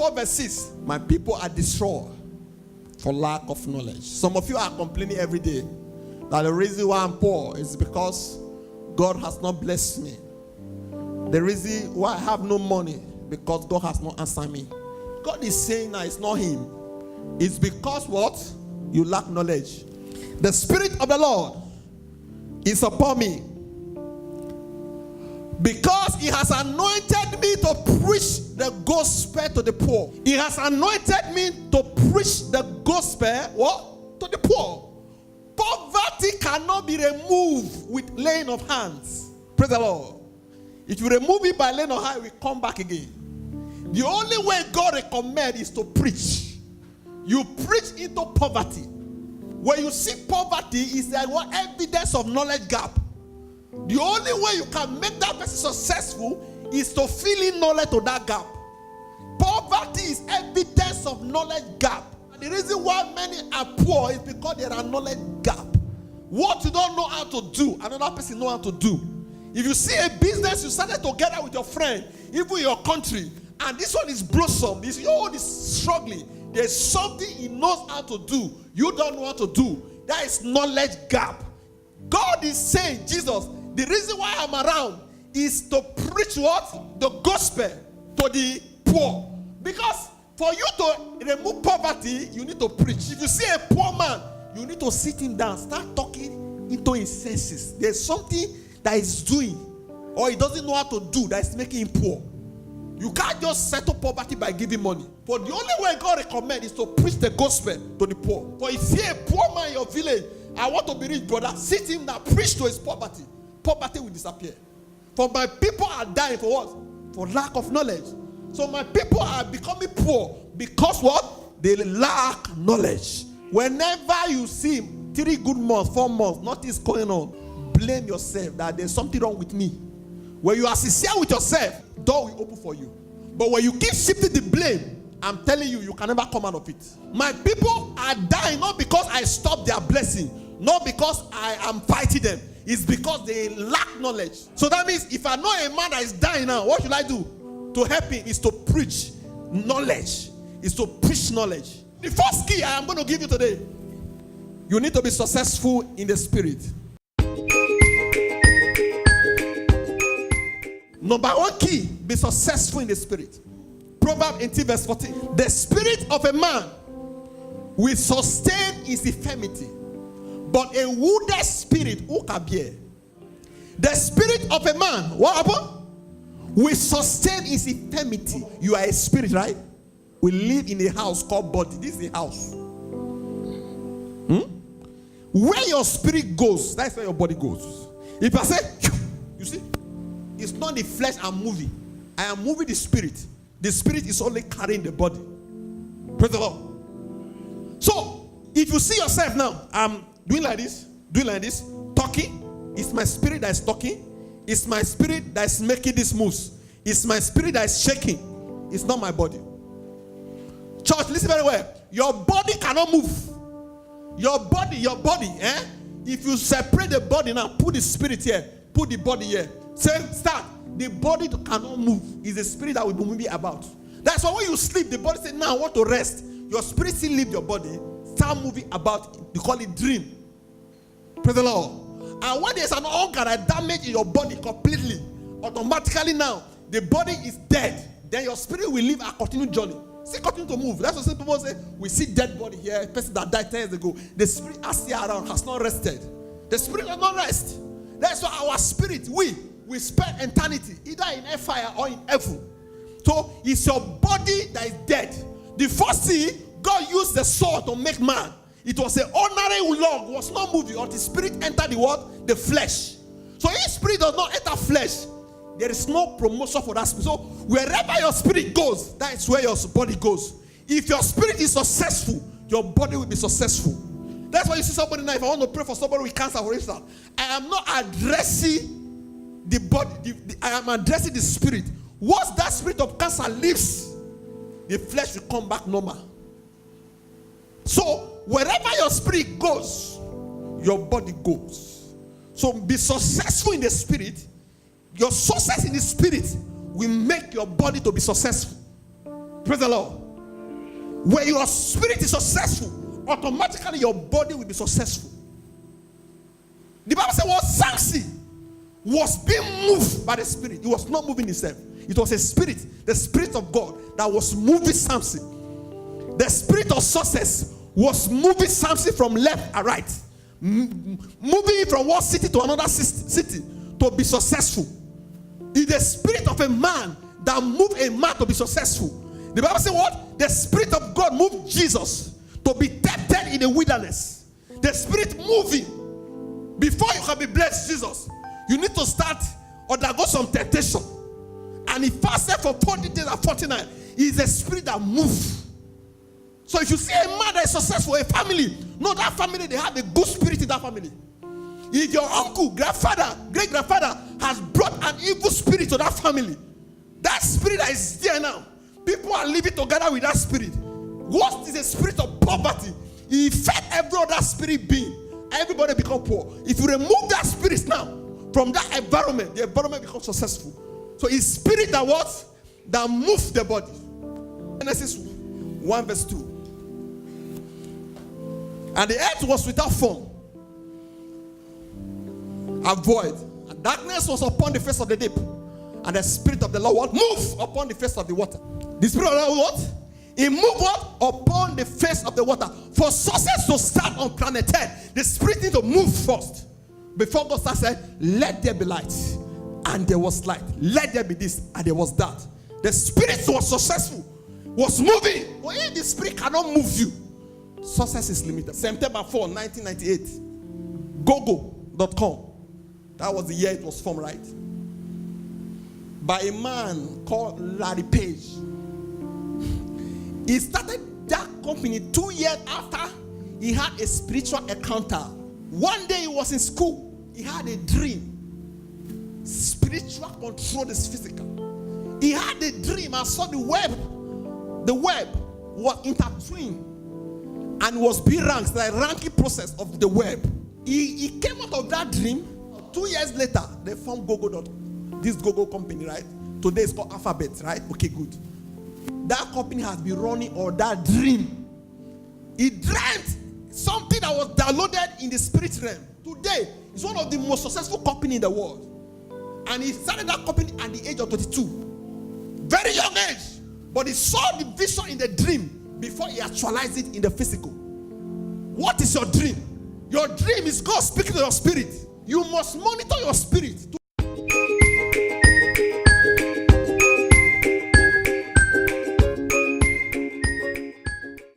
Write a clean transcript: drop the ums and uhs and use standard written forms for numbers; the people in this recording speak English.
4 verse 6. My people are destroyed for lack of knowledge. Some of you are complaining every day that the reason why I'm poor is because God has not blessed me. The reason why I have no money because God has not answered me. God is saying that it's not him. It's because what? You lack knowledge. The Spirit of the Lord is upon me, because he has anointed me to preach the gospel to the poor. He has anointed me to preach the gospel what? To the poor. Poverty cannot be removed with laying of hands. Praise the Lord. If you remove it by laying of hands, it will come back again. The only way God recommends is to preach. You preach into poverty. When you see poverty, is there one evidence of knowledge gap. The only way you can make that person successful is to fill in knowledge to that gap. Poverty is evidence of knowledge gap. And the reason why many are poor is because there are knowledge gap. What you don't know how to do, another person know how to do. If you see a business you started together with your friend, even your country, and this one is blossom, this your own is struggling, there's something he knows how to do, you don't know how to do. That is knowledge gap. God is saying, Jesus, the reason why I'm around is to preach what? The gospel to the poor. Because for you to remove poverty, you need to preach. If you see a poor man, you need to sit him down, start talking into his senses. There's something that he's doing or he doesn't know how to do that is making him poor. You can't just settle poverty by giving money. But the only way God recommends is to preach the gospel to the poor. For if you see a poor man in your village, I want to be rich, brother, sit him down, preach to his poverty. Poverty will disappear. For my people are dying for what? For lack of knowledge. So my people are becoming poor because what? They lack knowledge. Whenever you see 3 good months, 4 months, nothing's going on, blame yourself that there's something wrong with me. When you are sincere with yourself, door will open for you. But when you keep shifting the blame, I'm telling you, you can never come out of it. My people are dying not because I stopped their blessing, not because I am fighting them. It's because they lack knowledge. So that means if I know a man that is dying now, what should I do? To help him is to preach knowledge. Is to preach knowledge. The first key I am going to give you today, you need to be successful in the spirit. Number 1 key, be successful in the spirit. Proverbs 18 verse 14. The spirit of a man will sustain his infirmity, but a wounded spirit who can bear? The spirit of a man, what happened? Will sustain his infirmity. You are a spirit, right? We live in a house called body. This is a house. Where your spirit goes, that's where your body goes. If I say, you see, it's not the flesh I'm moving. I am moving the spirit. The spirit is only carrying the body. Praise the Lord. So, if you see yourself now, I'm doing like this, talking. It's my spirit that is talking. It's my spirit that is making these moves. It's my spirit that is shaking. It's not my body. Church, listen very well. Your body cannot move. Your body, If you separate the body now, put the spirit here, put the body here. Say, start. The body cannot move. It's the spirit that will be moving about. That's why when you sleep, the body says, now I want to rest. Your spirit still leave your body, start moving about. You call it dream. Praise the Lord. And when there's an organ that damage in your body completely, automatically now, the body is dead. Then your spirit will live a continued journey. Still continue to move. That's what some people say. We see dead body here, a person that died 10 years ago. The spirit has still around, has not rested. The spirit does not rest. That's why our spirit, we spend eternity either in fire or in heaven. So it's your body that is dead. The first thing, God used the sword to make man. It was an ordinary log, was not moving until the spirit entered the what? The flesh. So if spirit does not enter flesh, there is no promotion for that spirit. So wherever your spirit goes, that is where your body goes. If your spirit is successful, your body will be successful. That's why you see somebody now, if I want to pray for somebody with cancer, for instance, I am not addressing the body, I am addressing the spirit. Once that spirit of cancer leaves, the flesh will come back normal. So wherever your spirit goes, your body goes. So be successful in the spirit. Your success in the spirit will make your body to be successful. Praise the Lord. When your spirit is successful, automatically your body will be successful. The Bible said, well, Samson was being moved by the spirit. He was not moving himself. It was a spirit, the spirit of God, that was moving Samson. The spirit of success was moving Samson from left and right, moving from one city to another city to be successful. It's the spirit of a man that moved a man to be successful. The Bible says what? The spirit of God moved Jesus to be tempted in the wilderness. The spirit moving. Before you can be blessed, Jesus, you need to start undergo some temptation. And he fasted for 40 days and 49. It's a spirit that moves. So if you see a man that is successful, a family, no, that family, they have a good spirit in that family. If your uncle, grandfather, great-grandfather has brought an evil spirit to that family, that spirit that is there now, people are living together with that spirit. What is a spirit of poverty? He fed every other spirit being. Everybody become poor. If you remove that spirit now from that environment, the environment becomes successful. So it's spirit that what? That moves the body. Genesis 1 verse 2. And the earth was without form and void, and darkness was upon the face of the deep, and the spirit of the Lord moved upon the face of the water. The spirit of the Lord what? It moved what? Upon the face of the water. For success to start on planet Earth, the spirit need to move first. Before God started saying, let there be light, and there was light. Let there be this, and there was that. The spirit was successful, was moving. But if the spirit cannot move you, success is limited. September 4, 1998. Gogo.com. That was the year it was formed, right? By a man called Larry Page. He started that company 2 years after he had a spiritual encounter. One day he was in school. He had a dream. Spiritual control is physical. He had a dream and saw the web. The web was intertwined and was being ranked, the ranking process of the web. He came out of that dream. 2 years later, they formed Gogo.com. This Gogo company, right? Today it's called Alphabet, right? Okay, good. That company has been running on that dream. He dreamt something that was downloaded in the spirit realm. Today, it's one of the most successful companies in the world. And he started that company at the age of 22. Very young age. But he saw the vision in the dream before he actualized it in the physical. What is your dream? Your dream is God speaking to your spirit. You must monitor your spirit to